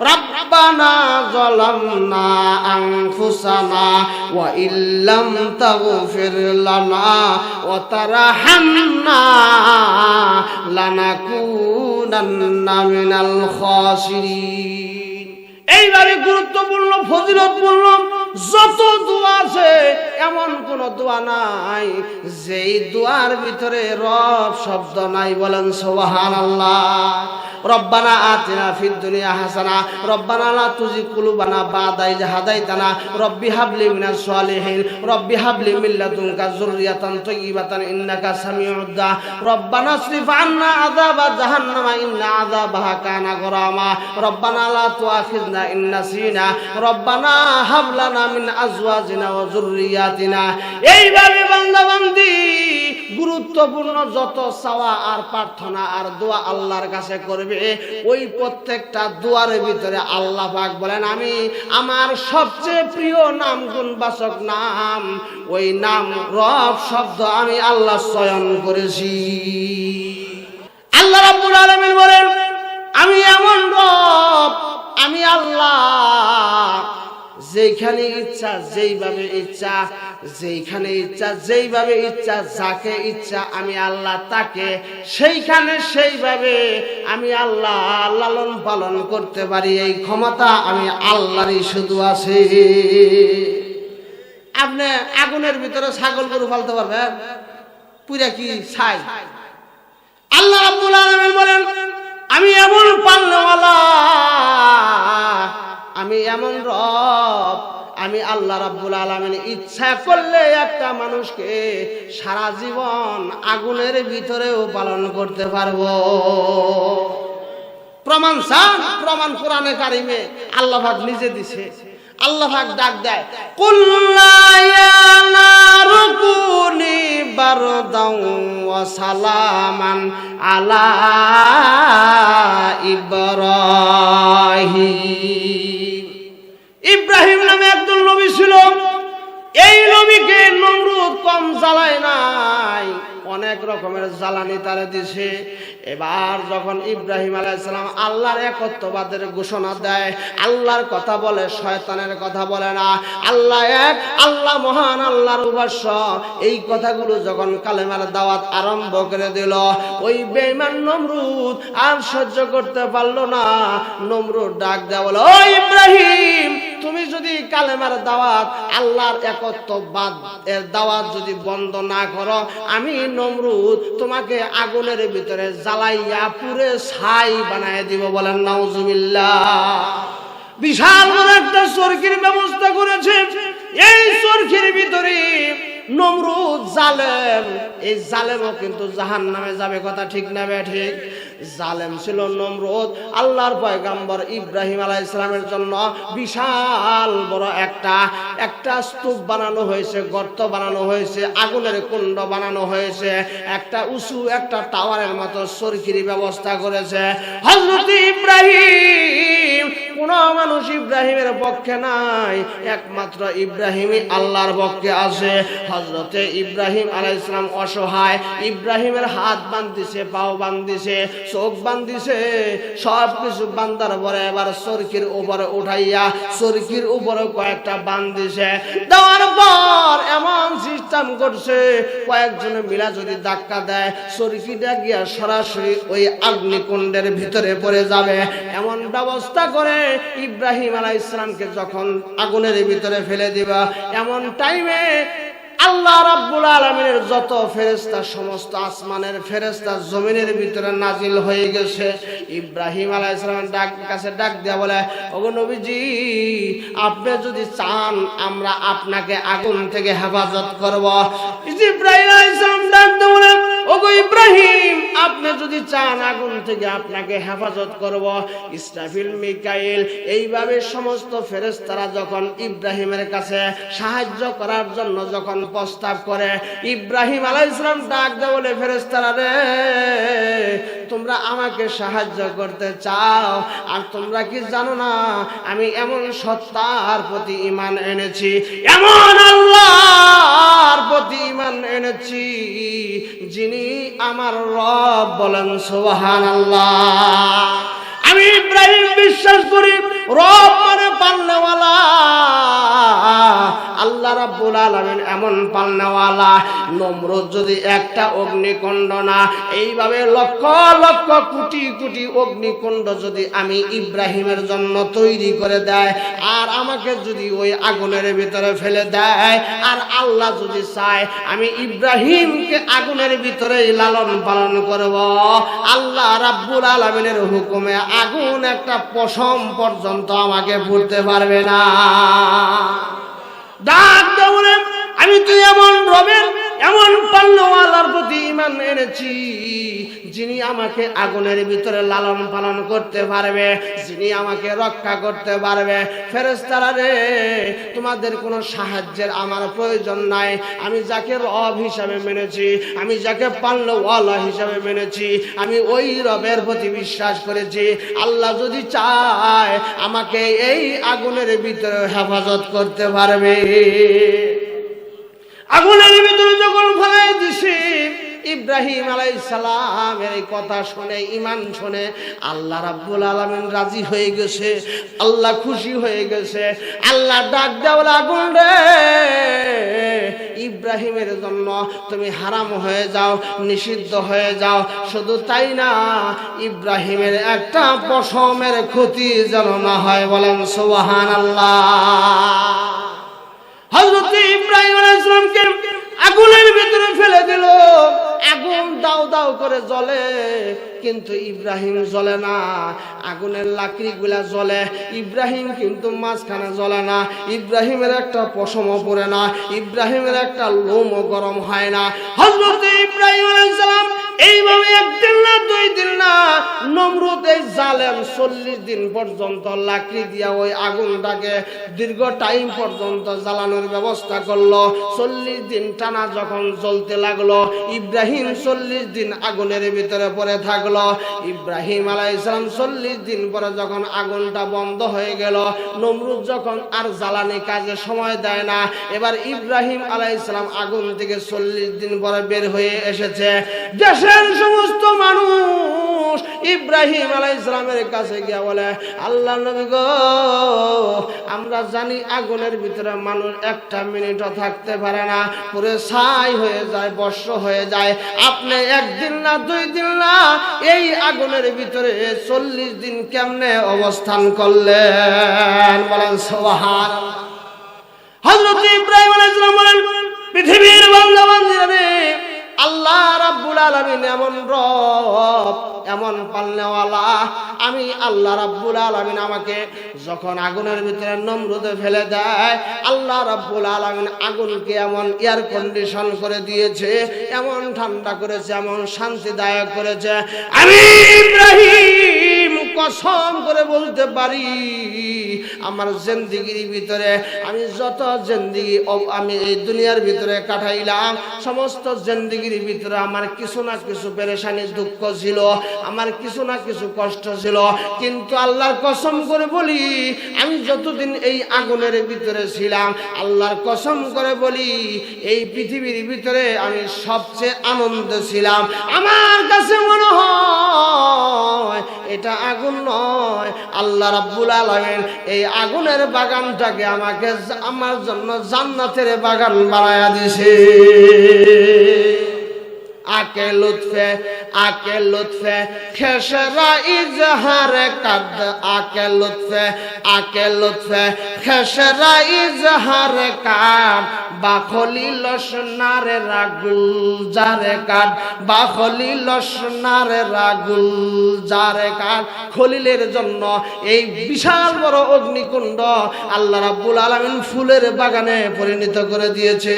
রব্বানা যালামনা আনফুসানা ওয়া ইল্লাম তাগফির লানা ওয়া তারহামনা লানাকুনান্না মিনাল খাসিরিন। এইভাবে গুরুত্বপূর্ণ ফজিলতপূর্ণ যত দোয়া আছে এমন কোন দোয়া নাই যেই দোয়ার ভিতরে রব শব্দ নাই। বলেন সুবহানাল্লাহ। রব্বানা আতিনা ফিদ দুনিয়া হাসানা রব্বানা লা তুজিগ কুলুবানা বা'দা ইয হাদাইতানা রব্বি হাবলি মিনাস সালিহিন রব্বি হাবলি মিন লাদুনকা যুররিয়াতান তাইয়্যিবাতান ইন্নাকা সামিউদ দুআ রব্বানা আসরিফ আন্না আযাবা জাহান্নামা ইন্না আযাবাহা কানা গরামা রব্বানা লা তুআখিযনা ইন নাসিনা রব্বানা হাব লানা মিন আজওয়াজিনা ওয়া যুররিয়াতিনা। এইভাবে বান্দা বান্দি গুরুত্বপূর্ণ যত চাওয়া আর প্রার্থনা আর দোয়া আল্লাহর কাছে করবে, ওই প্রত্যেকটা দোয়ার ভিতরে আল্লাহ পাক বলেন আমি আমার সবচেয়ে প্রিয় নাম গুণবাচক নাম, ওই নাম রব শব্দ আমি আল্লাহ চয়ন করেছি। আল্লাহ রাব্বুল আলামিন বলেন আমি এমন রব, আমি আল্লাহ যেখানে ইচ্ছা যেইভাবে ইচ্ছা, যেইখানে ইচ্ছা যেইভাবে ইচ্ছা, যাকে ইচ্ছা আমি আল্লাহ তাকে সেইখানে সেইভাবে আমি আল্লাহ লালন পালন করতে পারি। এই ক্ষমতা আমি আল্লাহরই শুধু আছে। আপনি আগুনের ভিতরে ছাগল গরু পালতে পারবেন? পুরা কি ছাই? আল্লাহ রাব্বুল আলামিন বলেন আমি এমন পালনেওয়ালা, আমি এমন রব, আমি আল্লাহ রাব্বুল আলামিন ইচ্ছা করলে একটা মানুষকে সারা জীবন আগুনের ভিতরেও পালন করতে পারবো। প্রমাণ চান? প্রমাণ কোরআনে কারিমে আল্লাহ পাক নিজে দিছে। আল্লাহ পাক ডাক দেয় কুল ইয়া নারু কুনি বারদাও ওয়া সালামান আলা ইব্রাহিম। ইব্রাহিম নামে একজন নবী ছিল। এই নবীকে নমরুদ কম জ্বালায় নাই, অনেক রকমের জ্বালানি তারে দিছে। এবার যখন ইব্রাহিম আলাইহিস সালাম আল্লাহর একত্ববাদের ঘোষণা দেয়, আল্লাহর কথা বলে, শয়তানের কথা বলে না, আল্লাহ এক, আল্লাহ মহান, আল্লাহর উপাস্য, এই কথাগুলো যখন কালেমার দাওয়াত আরম্ভ করে দিল, ওই বেঈমান নমরুদ আর সহ্য করতে পারলো না। নমরুদ ডাক দেয়া বলে ও ইব্রাহিম, তুমি যদি কালেমার দাওয়াত আল্লাহর একত্ববাদ এর দাওয়াত যদি বন্ধ না করো, আমি নমরুদ তোমাকে আগুনের ভিতরে জ্বালাইয়া পুরে ছাই বানায় দিব। বলেন নাউজুবিল্লাহ। বিশাল বড় একটা চরকির ব্যবস্থা করেছে। এই চরকির ভিতরে নমরুদ জালেম, এই জালেমও কিন্তু জাহান্নামে যাবে। কথা ঠিক না ঠিক? জালেম ছিল নমরুদ। আল্লাহর পয়গম্বর ইব্রাহিম আলাইহিস সালামের জন্য বিশাল বড় একটা স্তূপ বানানো হয়েছে, গর্ত বানানো হয়েছে, আগুনের কুণ্ড বানানো হয়েছে, একটা উঁচু একটা টাওয়ারের মতো চরকির ব্যবস্থা করেছে। হযরত ইব্রাহিম, কোন মানুষ ইব্রাহিমের পক্ষে নাই, একমাত্র ইব্রাহিমই আল্লাহর পক্ষে আছে। হযরতে ইব্রাহিম আলাইহিস সালাম অসহায়। ইব্রাহিমের হাত বাঁধছে, পাও বাঁধছে, চোখ বাঁধছে, সব কিছু বান্দার পরে এবার চরকির উপরে উঠাইয়া চরকির উপরে কয়েকটা বাঁধছে। দেওয়ার পর এমন সিস্টেম করছে, কয়েকজনে মিলা যদি ধাক্কা দেয় চরকিটা গিয়া সরাসরি ওই অগ্নিকুণ্ডের ভিতরে পড়ে যাবে। এমন ব্যবস্থা করে ইব্রাহিম আলাইহিস সালামকে যখন আগুনের ভিতরে ফেলে দিবা, এমন টাইমে আল্লাহ রাব্বুল আলামিনের যত ফেরেশতা, সমস্ত আসমানের ফেরেশতা জমিনের ভিতরে নাজিল হয়ে গেছে। ইব্রাহিম আলাইহিস সালামের কাছে ডাক দেয়া বলে ওগো নবীজি, আপনি যদি চান আমরা আপনাকে আগুন থেকে হেফাজত করব। ইব্রাহিম আলাইহিস সালাম ডাক দেয়া বলে ওগো ইব্রাহিম, আপনি যদি চান আগুন থেকে আপনাকে হেফাজত করব। ইসরাফিল, মিকাইল, এইভাবে সমস্ত ফেরেশতারা যখন ইব্রাহিমের কাছে সাহায্য করার জন্য যখন প্রস্তাব করে, ইব্রাহিম আলাইহিস সালাম ডাক দেয়া বলে ফেরেশতারা রে, তোমরা আমাকে সাহায্য করতে চাও, আর তোমরা কি জানো না আমি এমন সত্তার প্রতি ঈমান এনেছি, এমন আল্লাহর প্রতি ঈমান এনেছি যিনি আমার রব। বলেন সুবহানাল্লাহ। আমি ইব্রাহিম বিশ্বাস করি রব মানে পালনেওয়ালা, আল্লাহ রাব্বুল আলামিন এমন পালনেওয়ালা। নমরুদ যদি একটা অগ্নিকুণ্ড না, এইভাবে লক্ষ লক্ষ কোটি কোটি অগ্নিকুণ্ড যদি আমি ইব্রাহিমের জন্য তৈরি করে দেয়, আর আমাকে যদি ওই আগুনের ভিতরে ফেলে দেয়, আর আল্লাহ যদি চায় আমি ইব্রাহিমকে আগুনের ভিতরেই লালন পালন করব, আল্লাহ রাব্বুল আলামিনের হুকুমে আগুন একটা পশম পর্যন্ত আমাকে পুড়তে পারবে না। ডাক দেবো, আমি তো এমন রবের এমন পালনেওয়ালার প্রতি ঈমান এনেছি যিনি আমাকে আগুনের ভিতরে লালন পালন করতে পারবে, যিনি আমাকে রক্ষা করতে পারবে। ফেরেশতারা রে, তোমাদের কোনো সাহায্যের আমার প্রয়োজন নাই। আমি যাকে রব হিসাবে মেনেছি, আমি যাকে পালনেওয়ালা হিসাবে মেনেছি, আমি ওই রবের প্রতি বিশ্বাস করেছি। আল্লাহ যদি চায় আমাকে এই আগুনের ভিতরে হেফাজত করতে পারবে। আগুনের ভিতরে যখন ফেলাই দিছি, ইব্রাহিম আলাইহিস সালামের এই কথা শুনে, ঈমান শুনে আল্লাহ রাব্বুল আলামিন রাজি হয়ে গেছে, আল্লাহ খুশি হয়ে গেছে। আল্লাহ ডাক দেওয়ার আগুন রে, ইব্রাহিমের জন্য তুমি হারাম হয়ে যাও, নিষিদ্ধ হয়ে যাও। শুধু তাই না, ইব্রাহিমের একটা পশমের ক্ষতি যেন না হয়। বলেন সুবহানাল্লাহ। হযরত ইব্রাহিম আলাইহিস সালামকে আগুনের ভিতরে ফেলে দিল। আগুন দাও দাও করে জ্বলে, কিন্তু ইব্রাহিম জ্বলে না। আগুনের লাকড়িগুলা জ্বলে, ইব্রাহিম কিন্তু মাঝখানে জ্বলে না। ইব্রাহিমের একটা পশমও পড়ে না, ইব্রাহিমের একটা লোমও গরম হয় না। হযরত ইব্রাহিম আলাইহিস সালাম এইভাবে একদিন না, দুই দিন না, নমরুদ এই জালেম 40 দিন পর্যন্ত লাকড়ি দিয়া ওই আগুনটাকে দীর্ঘ টাইম পর্যন্ত জ্বালানোর ব্যবস্থা করলো। 40 দিন টানা যখন জ্বলতে লাগলো, ইব্রাহিম 40 দিন আগুনের ভিতরে পড়ে থাকলো। ইব্রাহিম আলাইহিস সালাম 40 দিন পরে যখন আগুনটা বন্ধ হয়ে গেল, নমরুদ যখন আর জ্বালানি কাজে সময় দেয় না, এবার ইব্রাহিম আলাইহিস সালাম আগুন থেকে 40 দিন পরে বের হয়ে এসেছে। দেশের সমস্ত মানুষ ইব্রাহিম আলাইহিস সালামের কাছে গিয়ে বলে, আল্লাহ নবী গো, আমরা জানি আগুনের ভিতরে মানুষ একটা মিনিটও থাকতে পারে না, পুরো ছাই হয়ে যায়, বর্ষ হয়ে যায়। আপনি একদিন না, দুই দিন না, এই আগুনের ভিতরে 40 দিন কেমনে অবস্থান করলেন? বলেন সুবহানাল্লাহ। হযরত ইব্রাহিম আলাইহিস সালাম বলেন, পৃথিবীর বান্দা বান্দীরা রে, আল্লাহ রাব্বুল আলামিন এমন রব, এমন পালনেওয়ালা। আমি আল্লাহ রাব্বুল আলামিন আমাকে যখন আগুনের ভিতরে নমরুদে ফেলে দেয়, আল্লাহ রাব্বুল আলামিন আগুনকে এমন এয়ার কন্ডিশন করে দিয়েছে, এমন ঠান্ডা করেছে, এমন শান্তিদায়ক করেছে। আমি ইব্রাহিম কসম করে বলতে পারি, আমার জিন্দেগির ভিতরে আমি যত জিন্দেগি আমি এই দুনিয়ার ভিতরে কাটাইলাম, সমস্ত জিন্দেগির ভিতরে আমার কিছু না কিছু পেরেশানি, দুঃখ ছিল, আমার কিছু না কিছু কষ্ট ছিল। কিন্তু আল্লাহর কসম করে বলি, আমি যতদিন এই আগুনের ভিতরে ছিলাম, আল্লাহর কসম করে বলি, এই পৃথিবীর ভিতরে আমি সবচেয়ে আনন্দে ছিলাম। আমার কাছে মনে হয় এটা আগুন নয়, আল্লাহ রাব্বুল আলামিন এই আগুনের বাগানটাকে আমাকে আমার জন্য জান্নাতের বাগান বানায়া দিয়েছে। আকে লুৎফে খেসরা ইজহার কাদ, আকে লুৎফে খেসরা ইজহার কাদ, বাখলি লসনারে রাগুল জারে কাদ, বাখলি লসনারে রাগুল জারে কাদ। খলিলের জন্য এই বিশাল বড় অগ্নিকুণ্ড আল্লাহ রাব্বুল আলামিন ফুলের বাগানে পরিণত করে দিয়েছে।